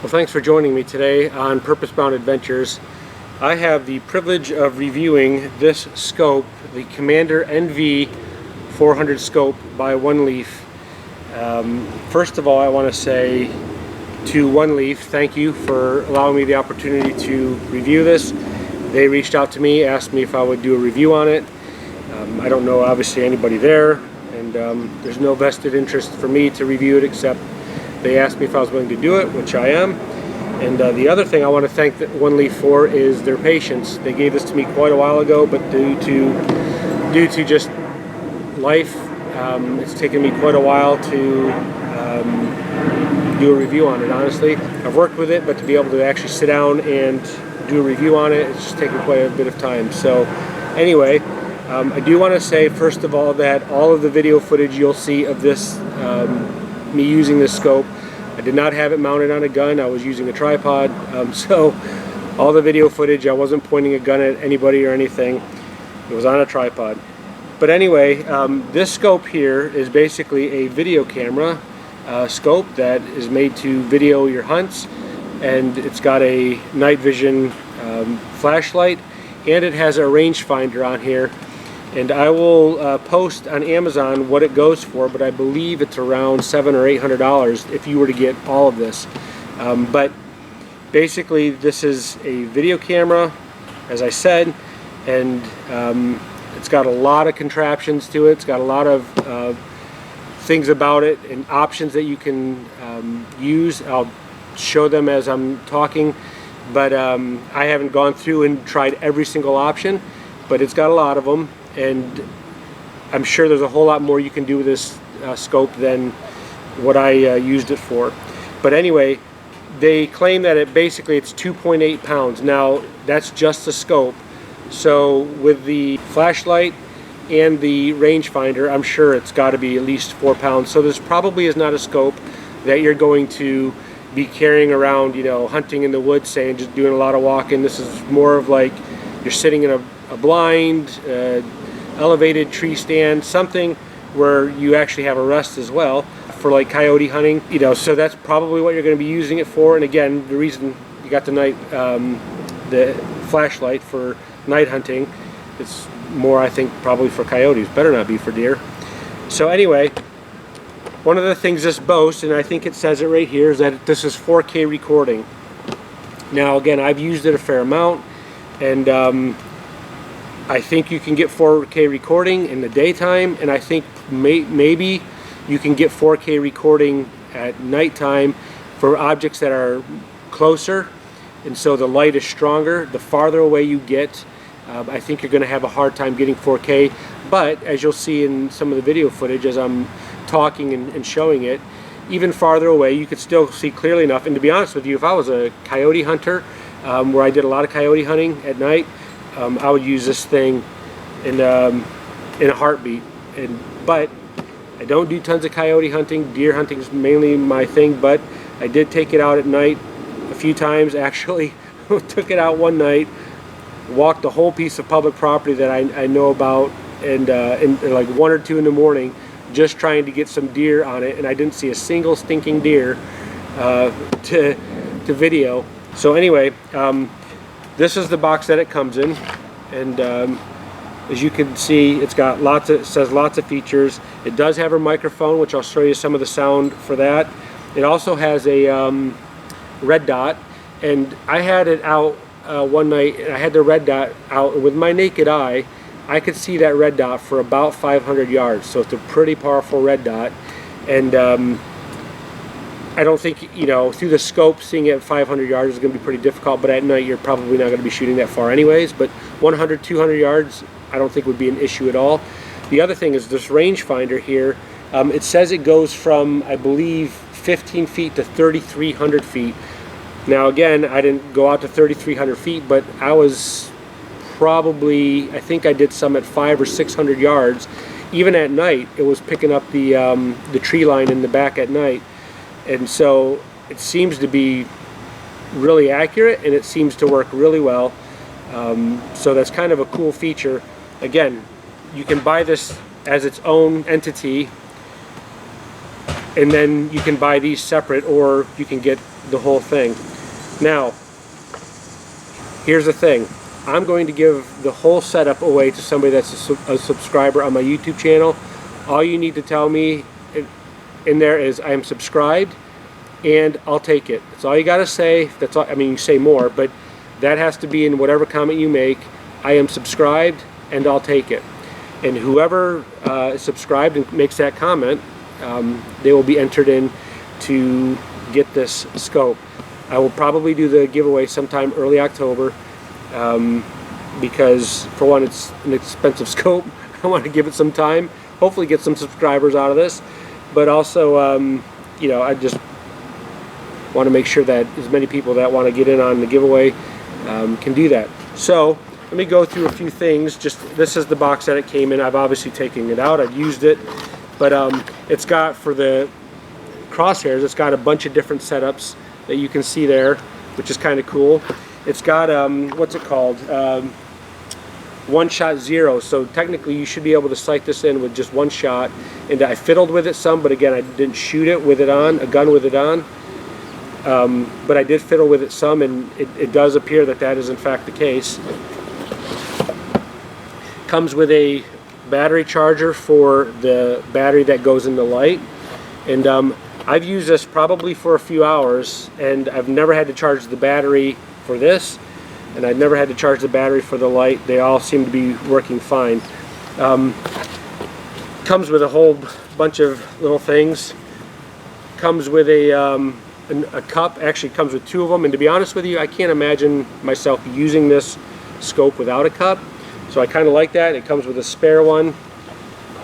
Well, thanks for joining me today on Purpose Bound Adventures. I have the privilege of reviewing this scope, the Commander NV400 scope by Oneleaf. First of all, I want to say to Oneleaf, thank you for allowing me the opportunity to review this. They reached out to me, asked me if I would do a review on it. I don't know obviously anybody there, and there's no vested interest for me to review it, except they asked me if I was willing to do it, which I am. And the other thing I want to thank Oneleaf for is their patience. They gave this to me quite a while ago, but due to just life, it's taken me quite a while to do a review on it. Honestly, I've worked with it, but to be able to actually sit down and do a review on it, it's just taken quite a bit of time. So anyway, I do want to say first of all that all of the video footage you'll see of this, me using this scope, I did not have it mounted on a gun. I was using a tripod, so all the video footage, I wasn't pointing a gun at anybody or anything. It was on a tripod. But anyway, this scope here is basically a video camera scope that is made to video your hunts, and it's got a night vision flashlight, and it has a rangefinder on here. And I will post on Amazon what it goes for, but I believe it's around $700 or $800 if you were to get all of this. But basically, this is a video camera, as I said, and it's got a lot of contraptions to it. It's got a lot of things about it and options that you can use. I'll show them as I'm talking, but I haven't gone through and tried every single option, but it's got a lot of them. And I'm sure there's a whole lot more you can do with this scope than what I used it for. But anyway, they claim that it's 2.8 pounds. Now, that's just the scope. So with the flashlight and the rangefinder, I'm sure it's got to be at least 4 pounds. So this probably is not a scope that you're going to be carrying around, you know, hunting in the woods, say, and just doing a lot of walking. This is more of like you're sitting in a blind, elevated tree stand, something where you actually have a rest as well, for like coyote hunting, you know. So that's probably what you're going to be using it for. And again, the reason you got the flashlight for night hunting, it's more, I think, probably for coyotes. Better not be for deer. So anyway, one of the things this boasts, and I think it says it right here, is that this is 4K recording. Now again, I've used it a fair amount, and I think you can get 4K recording in the daytime, and I think maybe you can get 4K recording at nighttime for objects that are closer, and so the light is stronger. The farther away you get, I think you're going to have a hard time getting 4K. But as you'll see in some of the video footage as I'm talking and showing it, even farther away you could still see clearly enough. And to be honest with you, if I was a coyote hunter, where I did a lot of coyote hunting at night, I would use this thing in a heartbeat. But I don't do tons of coyote hunting. Deer hunting is mainly my thing, but I did take it out at night a few times. Actually, took it out one night, walked the whole piece of public property that I know about, and like 1 or 2 in the morning, just trying to get some deer on it, and I didn't see a single stinking deer to video. So anyway, this is the box that it comes in, and as you can see, it says lots of features. It does have a microphone, which I'll show you some of the sound for that. It also has a red dot, and I had it out one night, and I had the red dot out, and with my naked eye, I could see that red dot for about 500 yards. So it's a pretty powerful red dot, and I don't think, you know, through the scope, seeing it at 500 yards is going to be pretty difficult, but at night you're probably not going to be shooting that far anyways. But 100, 200 yards, I don't think would be an issue at all. The other thing is this rangefinder here. It says it goes from, I believe, 15 feet to 3,300 feet. Now again, I didn't go out to 3,300 feet, but I was probably, I think I did some at 500 or 600 yards. Even at night, it was picking up the tree line in the back at night. And so it seems to be really accurate, and it seems to work really well. So that's kind of a cool feature. Again, you can buy this as its own entity, and then you can buy these separate, or you can get the whole thing. Now, here's the thing. I'm going to give the whole setup away to somebody that's a subscriber on my YouTube channel. All you need to tell me in there is I am subscribed and I'll take it. That's all you got to say. That's all. I mean, you say more, but that has to be in whatever comment you make. I am subscribed and I'll take it. And whoever is subscribed and makes that comment, they will be entered in to get this scope. I will probably do the giveaway sometime early October. Because for one, it's an expensive scope. I want to give it some time, hopefully get some subscribers out of this, but also you know, I just want to make sure that as many people that want to get in on the giveaway can do that. So let me go through a few things. Just this is the box that it came in. I've obviously taken it out, I've used it, but it's got, for the crosshairs, it's got a bunch of different setups that you can see there, which is kind of cool. It's got, what's it called, one shot zero, so technically you should be able to sight this in with just one shot. And I fiddled with it some, but again, I didn't shoot it with it on, a gun with it on, but I did fiddle with it some, and it does appear that that is in fact the case. Comes with a battery charger for the battery that goes in the light, and I've used this probably for a few hours, and I've never had to charge the battery for this, and I've never had to charge the battery for the light. They all seem to be working fine. Comes with a whole bunch of little things. Comes with a cup. Actually comes with two of them, and to be honest with you, I can't imagine myself using this scope without a cup, so I kind of like that. It comes with a spare one.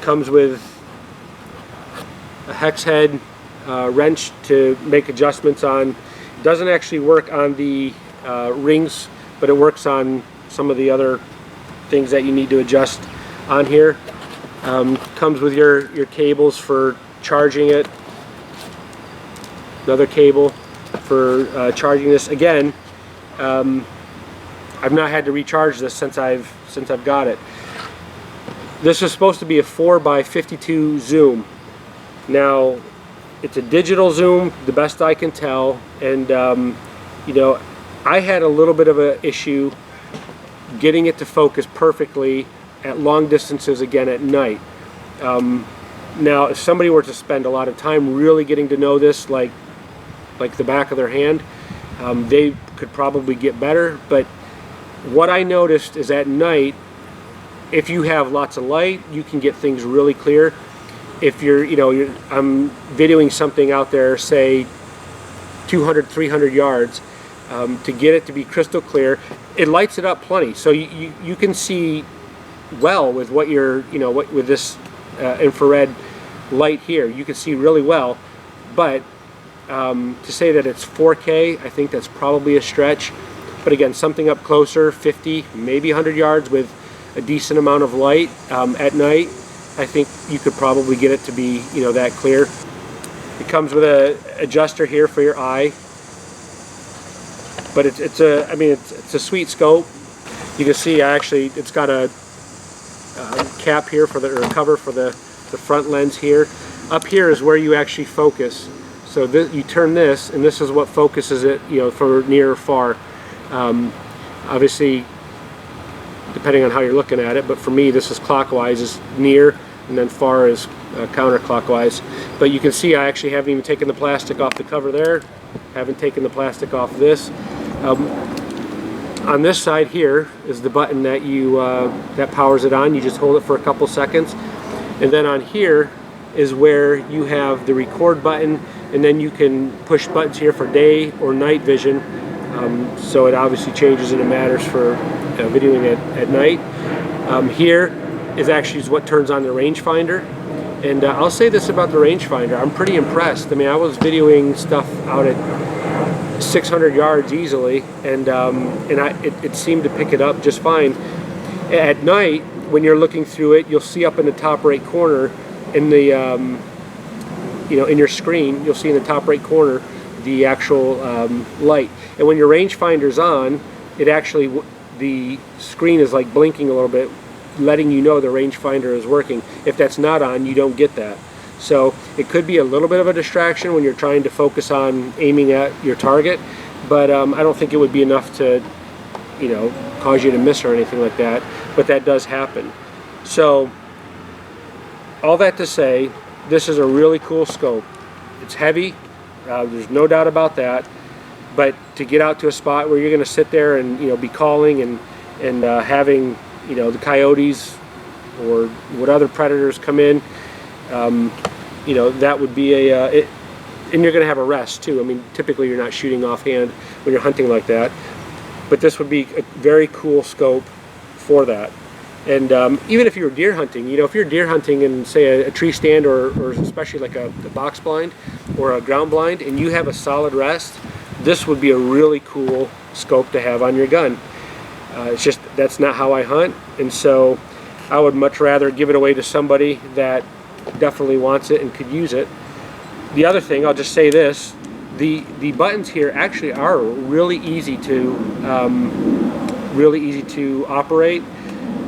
Comes with a hex head wrench to make adjustments on. Doesn't actually work on the rings, but it works on some of the other things that you need to adjust on here. Comes with your cables for charging it. Another cable for charging this. Again, I've not had to recharge this since I've got it. This is supposed to be a 4x52 zoom. Now, it's a digital zoom, the best I can tell, and you know, I had a little bit of an issue getting it to focus perfectly at long distances again at night. Now, if somebody were to spend a lot of time really getting to know this like the back of their hand, they could probably get better. But what I noticed is at night, if you have lots of light, you can get things really clear. If I'm videoing something out there, say 200, 300 yards, to get it to be crystal clear, it lights it up plenty. So you can see well with what you're, with this infrared light here. You can see really well, but to say that it's 4K, I think that's probably a stretch. But again, something up closer, 50, maybe 100 yards with a decent amount of light at night, I think you could probably get it to be, that clear. It comes with a adjuster here for your eye, but it's a sweet scope. You can see it's got a cap here for or cover for the front lens here. Up here is where you actually focus. So you turn this, and this is what focuses it, for near or far. Obviously, depending on how you're looking at it, but for me, this is clockwise, is near, and then far is counterclockwise. But you can see I actually haven't even taken the plastic off the cover there. Haven't taken the plastic off this. On this side here is the button that that powers it on. You just hold it for a couple seconds, and then on here is where you have the record button, and then you can push buttons here for day or night vision. So it obviously changes and it matters for videoing at night. Here is what turns on the rangefinder, and I'll say this about the rangefinder: I'm pretty impressed. I mean, I was videoing stuff out at 600 yards easily, and it seemed to pick it up just fine. At night, when you're looking through it, you'll see up in the top right corner in the in your screen, you'll see in the top right corner the actual light. And when your rangefinder's on, the screen is like blinking a little bit, letting you know the rangefinder is working. If that's not on, you don't get that. So it could be a little bit of a distraction when you're trying to focus on aiming at your target, but I don't think it would be enough to, you know, cause you to miss or anything like that, but that does happen. So all that to say, this is a really cool scope. It's heavy, there's no doubt about that, but to get out to a spot where you're going to sit there and, you know, be calling and having, you know, the coyotes or what other predators come in, you know, that would be and you're going to have a rest too. I mean, typically you're not shooting offhand when you're hunting like that, but this would be a very cool scope for that. And even if you're deer hunting, you know, if you're deer hunting in, say, a tree stand or especially like a box blind or a ground blind, and you have a solid rest, this would be a really cool scope to have on your gun. It's just, that's not how I hunt, and so I would much rather give it away to somebody that definitely wants it and could use it. The other thing, I'll just say this, the buttons here actually are really easy to operate.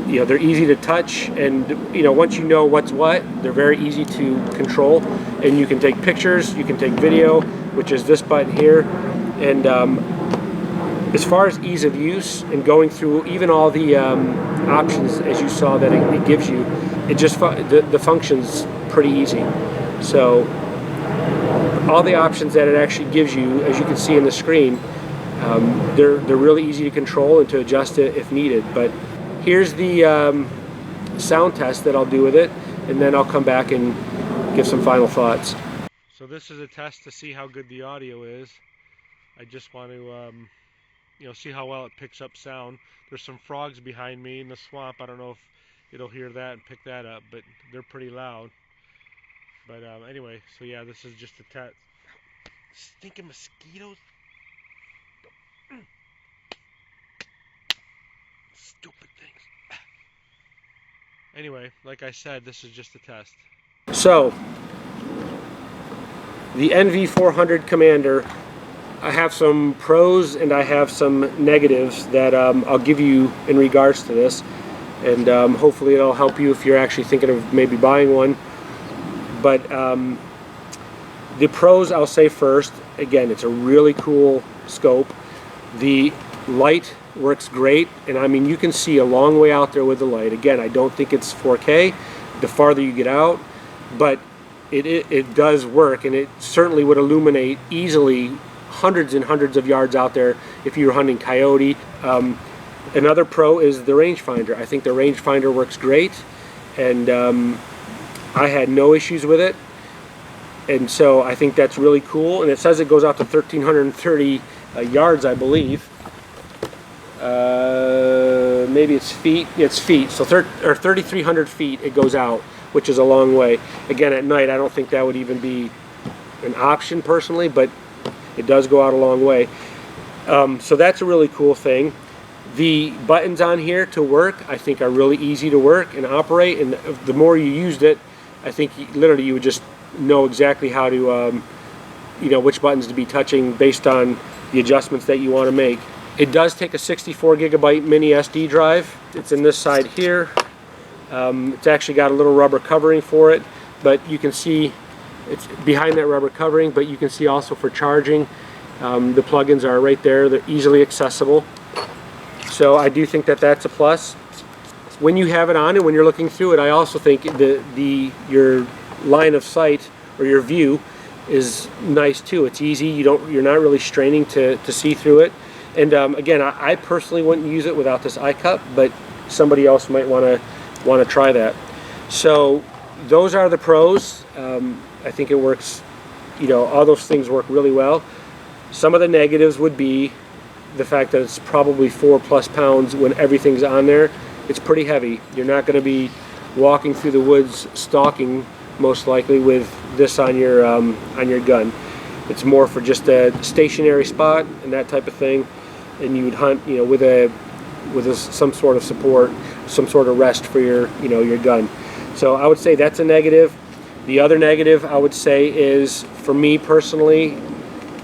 You know, they're easy to touch, and you know, once you know what's what, they're very easy to control, and you can take pictures, you can take video, which is this button here. And as far as ease of use and going through even all the options as you saw that it gives you, it just the function's pretty easy. So all the options that it actually gives you, as you can see in the screen, they're really easy to control and to adjust it if needed. But here's the sound test that I'll do with it, and then I'll come back and give some final thoughts. So this is a test to see how good the audio is. I just want to you know, see how well it picks up sound. There's some frogs behind me in the swamp. I don't know if it'll hear that and pick that up, but they're pretty loud. But anyway, so yeah, this is just a test. Stinking mosquitoes. Stupid things. Anyway, like I said, this is just a test. So, the NV400 Commander, I have some pros and I have some negatives that I'll give you in regards to this, and hopefully it'll help you if you're actually thinking of maybe buying one. But the pros I'll say first. Again, it's a really cool scope. The light works great, and I mean, you can see a long way out there with the light. Again, I don't think it's 4K the farther you get out, but it does work, and it certainly would illuminate easily hundreds and hundreds of yards out there if you were hunting coyote. Another pro is the rangefinder. I think the rangefinder works great, and I had no issues with it, and so I think that's really cool. And it says it goes out to 1,330 yards, I believe. Maybe it's feet. Yeah, it's feet. So 3,300 feet it goes out, which is a long way. Again, at night, I don't think that would even be an option personally, but it does go out a long way. So that's a really cool thing. The buttons on here to work, I think, are really easy to work and operate, and the more you used it, I think literally you would just know exactly how to, you know, which buttons to be touching based on the adjustments that you want to make. It does take a 64 gigabyte mini SD drive. It's in this side here. It's actually got a little rubber covering for it, but you can see it's behind that rubber covering, but you can see also for charging, the plugins are right there. They're easily accessible. So I do think that that's a plus. When you have it on and when you're looking through it, I also think your line of sight or your view is nice too. It's easy. You're not really straining to see through it. And again, I personally wouldn't use it without this eye cup, but somebody else might want to try that. So those are the pros. I think it works. You know, all those things work really well. Some of the negatives would be the fact that it's probably 4+ pounds when everything's on there. It's pretty heavy. You're not going to be walking through the woods stalking, most likely, with this on your gun. It's more for just a stationary spot and that type of thing, and you would hunt, you know, with some sort of support, some sort of rest for your gun. So I would say that's a negative. The other negative I would say is, for me personally,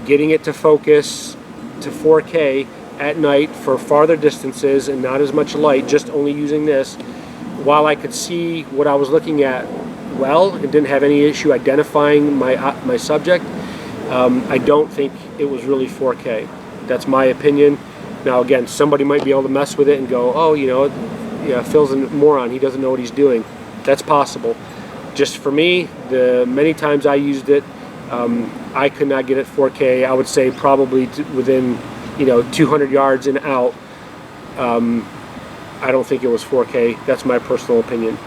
getting it to focus to 4K at night for farther distances and not as much light, just only using this, while I could see what I was looking at well and didn't have any issue identifying my subject, I don't think it was really 4K. That's my opinion. Now again, somebody might be able to mess with it and go, oh, you know, yeah, Phil's a moron, he doesn't know what he's doing. That's possible. Just for me, the many times I used it, I could not get it 4K. I would say probably within, you know, 200 yards and out. I don't think it was 4K. That's my personal opinion.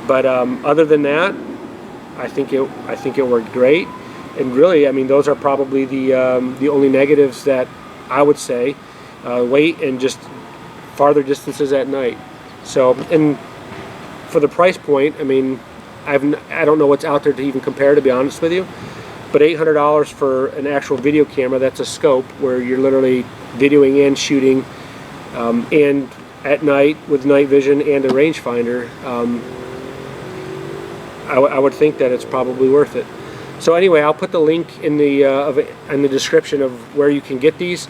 But other than that, I think it worked great. And really, I mean, those are probably the only negatives that I would say. Weight and just farther distances at night. So, and for the price point, I mean, I don't know what's out there to even compare, to be honest with you. But $800 for an actual video camera, that's a scope where you're literally videoing and shooting, and at night with night vision and a rangefinder. I would think that it's probably worth it. So anyway, I'll put the link in the description of where you can get these.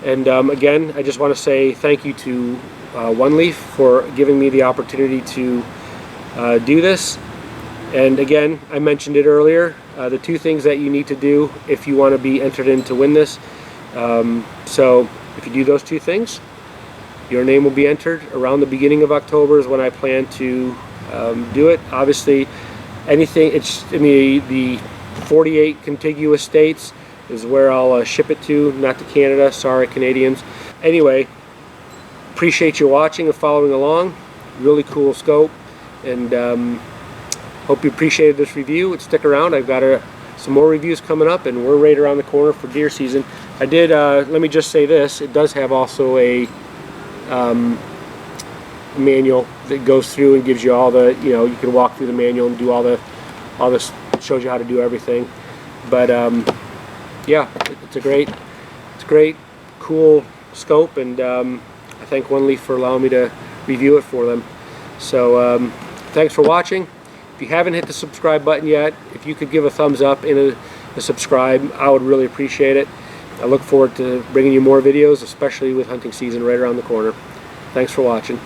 And again, I just want to say thank you to Oneleaf for giving me the opportunity to do this. And again, I mentioned it earlier, the two things that you need to do if you want to be entered in to win this. So if you do those two things, your name will be entered. Around the beginning of October is when I plan to do it. Obviously, anything, it's in the 48 contiguous states is where I'll ship it to, not to Canada. Sorry, Canadians. Anyway, appreciate you watching and following along. Really cool scope, and hope you appreciated this review. Stick around. I've got some more reviews coming up, and we're right around the corner for deer season. I did, let me just say this, it does have also a manual that goes through and gives you all the, you know, you can walk through the manual and do all this, shows you how to do everything. But yeah, it's a great, cool scope, and I thank Oneleaf for allowing me to review it for them. So thanks for watching. If you haven't hit the subscribe button yet, if you could give a thumbs up and a subscribe, I would really appreciate it. I look forward to bringing you more videos, especially with hunting season right around the corner. Thanks for watching.